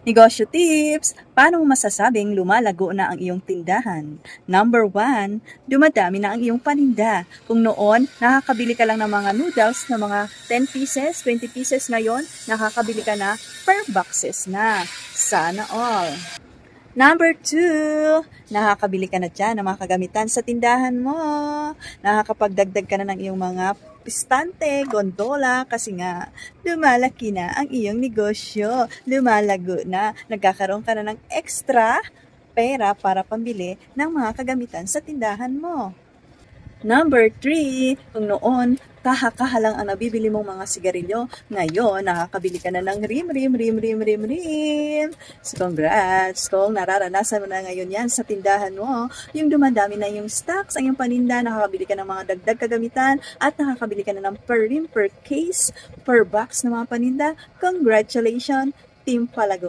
Negosyo tips! Paano mo masasabing lumalago na ang iyong tindahan? Number 1, dumadami na ang iyong paninda. Kung noon, nakakabili ka lang ng mga noodles na mga 10 pieces, 20 pieces, ngayon, nakakabili ka na per boxes na. Sana all! Number 2, nakakabili ka na dyan ng mga kagamitan sa tindahan mo. Nakakapagdagdag ka na ng iyong mga istante, gondola, kasi nga lumalaki na ang iyong negosyo. Lumalago na, nagkakaroon ka na ng extra pera para pambili ng mga kagamitan sa tindahan mo. Number 3, kung noon, kaha-kaha lang ang nabibili mong mga sigarilyo, ngayon, nakakabili ka na ng rim. So, congrats! Kung nararanasan mo na ngayon yan sa tindahan mo, yung dumadami na yung stocks, ang yung paninda, nakakabili ka ng mga dagdag kagamitan, at nakakabili ka na ng per rim, per case, per box ng mga paninda, congratulations, Team Palago!